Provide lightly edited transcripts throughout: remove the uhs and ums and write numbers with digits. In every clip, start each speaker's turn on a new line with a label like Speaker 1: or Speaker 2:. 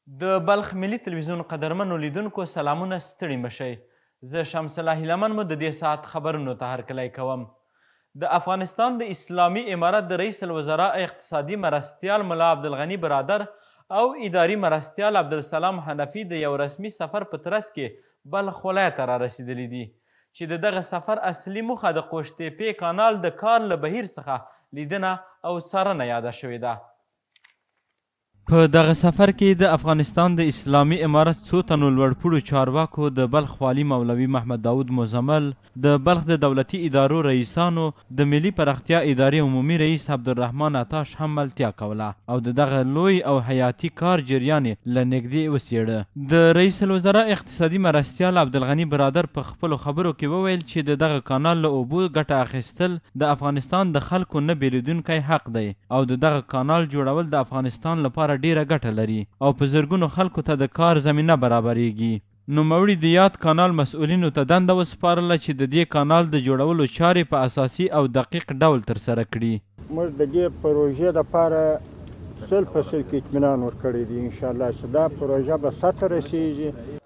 Speaker 1: د بلخ ملي تلویزیون قدرمنو لیدونکو سلامونه، ستړي مشئ. زه شمس الله هیلمن مو د دې ساعت خبرونو ته هرکلی کوم. د افغانستان د اسلامي امارت د رئیس الوزراء اقتصادي مرستیال ملا عبدالغني برادر او اداري مرستیال عبدالسلام حنفي د یو رسمي سفر په ترڅ کې بلخ ولایت ته رارسېدلي دي چې د دغه سفر اصلي موخه د قوشتېپې کانال د کار له بهیر څخه لیدنه او څارنه یاده شوې ده. په دغه سفر کې د افغانستان د اسلامي امارت څو تنو لوړپوړو چارواکو، د بلخ والي مولوي محمد داود مزمل، د بلخ د دولتي ادارو رئیسانو، د ملي پراختیا ادارې عمومي رئیس عبدالرحمن عطاش هم ملتیا کوله او د دغه لوی او حیاتي کار جریان یې له نږدې وڅېړه. د رئیس الوزراء اقتصادي مرستیال عبدالغني برادر په خپلو خبرو کې وویل چې د دغه کانال له اوبو ګټه اخیستل د افغانستان د خلکو نه بیلیدونکی حق دی او د دغه کانال جوړول د افغانستان لپاره ډیره ګټه لري او په زرګونو خلکو ته د کار زمینه برابریږي. نوموړي د یاد کانال مسؤلینو ته دنده وسپارله چې د دې کانال د جوړولو چارې په اساسي او دقیق ډول ترسره کړي.
Speaker 2: موږ د دې پروژې لپاره 100% اطمینان ورکړی دی، انشاءالله چې دا پروژه به سطح رسیږي.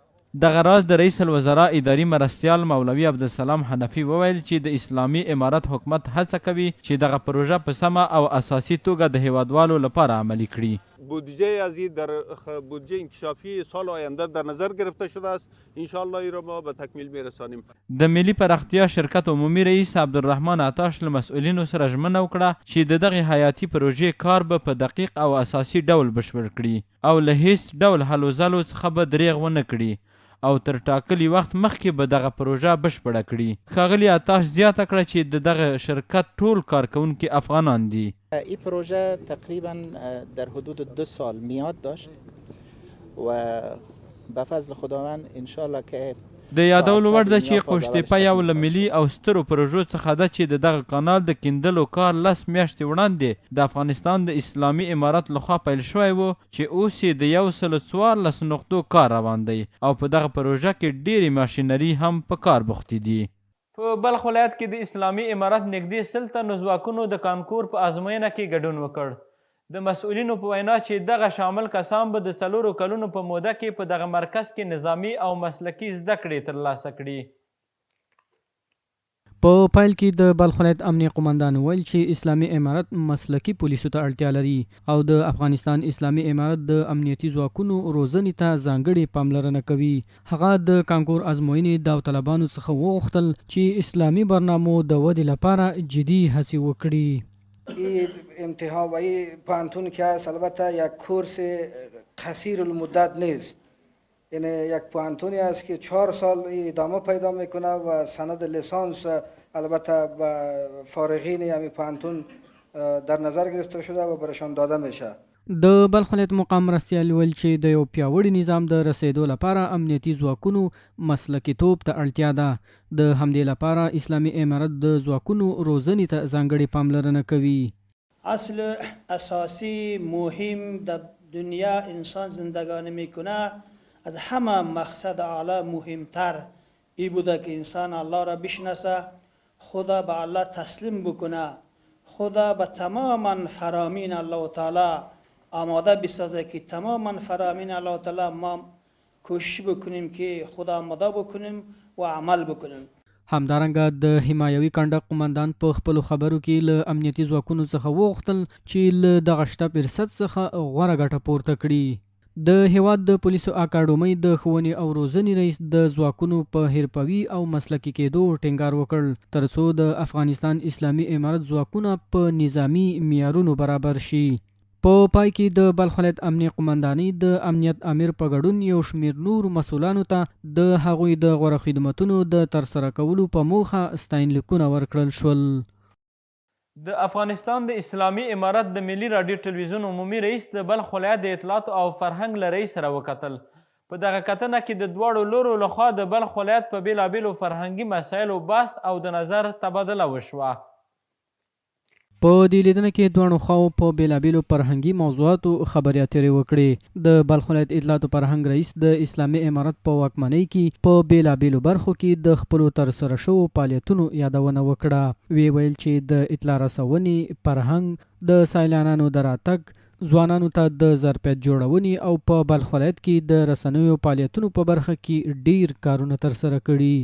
Speaker 1: دغه راز د رئیس الوزراء اداري مرستیال مولوي عبدالسلام حنفي وویل چې د اسلامي امارت حکومت هڅه کوي چې دغه پروژه په سمه او اساسي توګه د هیوادوالو لپاره عملی کړي.
Speaker 3: بودجه از این در بودجه انکشافی سال آینده در نظر گرفته شده است. انشاءالله این را ما به تکمیل میرسانیم.
Speaker 1: د ملي پراختیا شرکت عمومي رئیس عبدالرحمن عطاش له مسؤلینو سره ژمنه وکړه چې د دغې حیاتي پروژې کار به په دقیق او اساسي ډول بشپړ کړي او له هیڅ ډول هلو ځلو څخه به دریغ ونه کړي او تر ټاکلي وخت مخکې به دغه پروژه بشپړه کړي. ښاغلي عطاش زیاته کړه چې د دغه شرکت ټول کارکوونکي افغانان دي.
Speaker 4: این پروژه تقریبا در حدود 2 سال میاد داشت و به فضل خداوند انشالله که
Speaker 1: د یادولو وړ ده چې قوشتېپه یو له ملي او سترو پروژو څخه ده چې د دغه کانال د کیندلو کار 10 میاشتې وړاندې د افغانستان د اسلامي امارت لخوا پیل شوی و چې اوس یې د 114 نقطو کار روان دی او په دغه پروژه کې ډېرې ماشینري هم په کار بوختې دي. په بلخ ولایت کې د اسلامي امارت نږدې 100 تنو ځواکونو د کانکور په ازموینه کې ګډون وکړ. د مسؤلینو په وینا چې دغه شامل کسان به د 4 کلونو په موده کې په دغه مرکز کې نظامي او مسلکي زده کړې ترلاسه کړي.
Speaker 5: په پایل کې د بلخ ولایت امنیه قومندان ویل چې اسلامي امارت مسلکي پولیسو ته اړتیا لري او د افغانستان اسلامي امارت د امنیتي ځواکونو روزنې ته ځانګړې پاملرنه کوي. هغه د کانکور ازموینې داوطلبانو څخه وغوښتل چې اسلامي برنامو د ودې لپاره جدي هڅې وکړي.
Speaker 6: این امتحان و این پانتون که هست البته یک کورس قصیر المدت نیست، یعنی یک پانتونی است که 4 سال ادامه پیدا میکنه و سند لیسانس البته به فارغین همین پانتون در نظر گرفته شده و برشان داده میشه.
Speaker 5: د بلخ ولایت مقام مرستیال ویل چې د یو پیاوړي نظام د رسیدو لپاره امنیتي ځواکونو مسلکیتوب ته اړتیا ده. د همدې لپاره اسلامي امارت د ځواکونو روزنې ته ځانګړې پاملرنه کوي.
Speaker 7: اصل اساسی مهم در دنیا انسان زندگانی میکنه، از همه مقصد اعلی مهمتر ای بوده که انسان الله را بشناسه، خدا به الله تسلیم بکنه، خدا به تماما فرامین الله تعالی آماده بسازه که تماما فرامین الله تعالی ما کوشش بکنیم که خدا آماده بکنیم و عمل بکنیم.
Speaker 5: همدارنګه د حمایوي کنډک قومندان په خپلو خبرو کې له امنیتي ځواکونو څخه وغوښتل چې له دغه شته فرصت څخه غوره ګټه پورته کړي. د هیواد د پولیسو اکاډمۍ د ښوونې او روزنې رئیس د ځواکونو په حرفوي او مسلکي کېدو ټینګار وکړ ترڅو د افغانستان اسلامي امارت ځواکونه په نظامی معیارونو برابر شي. په پای کې د بلخ ولایت امنیه قومندانۍ د امنیت امیر په ګډون یو شمېر نور مسؤلانو ته د هغوی د غوره خدمتونو د ترسره کولو په موخه ستاینلیکونه ورکړل شول.
Speaker 1: د افغانستان د اسلامي امارت د ملي راډیو تلویزیون عمومي رئیس د بلخ ولایت د اطلاعات او فرهنګ له رئیس سره وکتل. په دغه کتنه کې د دواړو لورو لخوا د بلخ ولایت په بېلابېلو فرهنګي مسایلو بحث او د نظر تبادله وشوه.
Speaker 5: په دې لیدنه کې دواړو خواو په بېلابېلو فرهنګي موضوعاتو خبرې اترې وکړې. د بلخ ولایت اطلاعات او فرهنګ رئیس د اسلامي امارت په واکمنۍ کې په بېلابېلو برخو کې د خپلو ترسره شوو فعالیتونو یادونه وکړه. ویې ویل چې د اطلاع رسونې، فرهنګ، د سیلانیانو د راتګ، ځوانانو ته د ظرفیت جوړونې او په بلخ ولایت کې د رسنیو فعالیتونو په برخه کې ډیر کارونه ترسره کړي.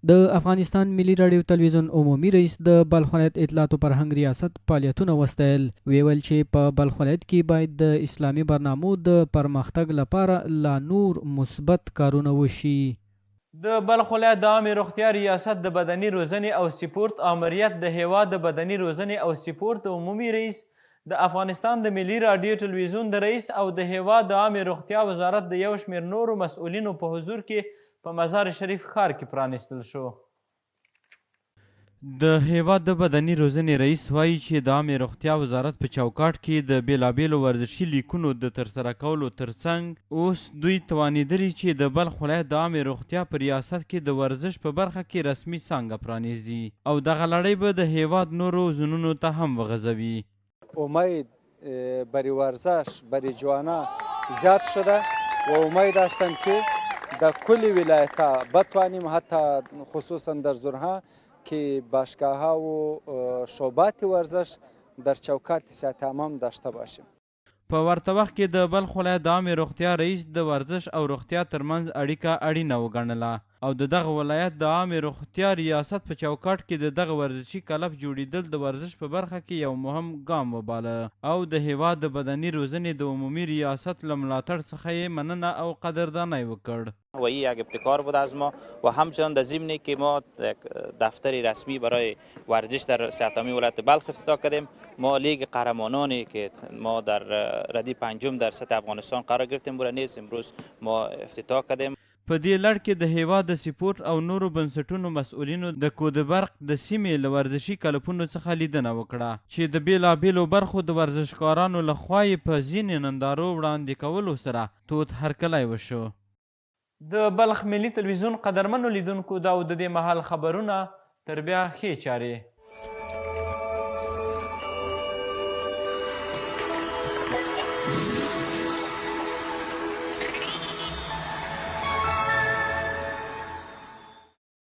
Speaker 5: د افغانستان ملي راډیو تلویزیون عمومي رئیس د بلخ ولایت اطلاعات او فرهنګ ریاست فعالیتونه وستایل. ویل چې په بلخ ولایت کې باید د اسلامي برنامو د پرمختګ لپاره لا نور مثبت کارونه وشي.
Speaker 1: د بلخ ولایت د عامې روغتیا ریاست د بدني روزنې او سپورت آمریت د هیواد د بدني روزنې او سپورت عمومي رئیس د افغانستان د ملي راډیو تلویزیون د رئیس او د هیواد د عامې روغتیا وزارت د یو شمېر نورو مسؤلینو په حضور کې په مزار شریف ښار کې پرانیستل شو. د هیواد د بدني روزنې رئیس وایي چې د عامې روغتیا وزارت په چوکاټ کې د بېلابېلو ورزشي لیکونو د ترسره کولو ترڅنګ اوس دوی توانېدلي چې د بلخ ولایت د عامې روغتیا په ریاست کې د ورزش په برخه کې رسمي څانګه پرانیزي او دغه لړۍ به د هیواد نورو زونونو ته هم وغځوي.
Speaker 8: امید برای ورزش برای جوانا زیاد شده و امید هستم که در کل ولایت ها بتوانیم حتی خصوصا در زورها که باشگاه ها و شعبات ورزش در چوکات سیاحت عام داشته باشیم.
Speaker 1: په ورته وخت کې د بلخ ولایت د عامې روغتیا رئیس د ورزش او روغتیا ترمنځ اړیکه اړینه وګڼله او د دغه ولایت د عامې روغتیا ریاست په چوکاټ کې د دغه ورزشي کلب جوړېدل د ورزش په برخه کې یو مهم ګام وباله او د هیواد د بدني روزنې د عمومي ریاست له ملاتړ څخه یې مننه او قدردانی وکړ.
Speaker 9: و این یک ابتکار بود از ما و همچنان در ضمن که ما دفتر رسمی برای ورزش در صحت عامه ولایت بلخ افتتاح کردیم. ما لیگ قهرمانانی که ما در ردی پنجم در سطح افغانستان قرار گرفتیم برای نیز امروز ما افتتاح کردیم.
Speaker 1: په دې لړ کې د هیواد د سپورت او نورو بنسټونو مسؤلینو د کودبرق د سیمې له ورزشي کلبونو څخه لیدنه وکړه چې د بېلابېلو برخو د ورزشکارانو لخوا یې په ځینې نندارو وړاندې کولو سره تود هرکلی وشو. د بلخ ملي تلویزیون قدرمنو لیدونکو دا د دې مهال خبرونه تر بیا ښې چارې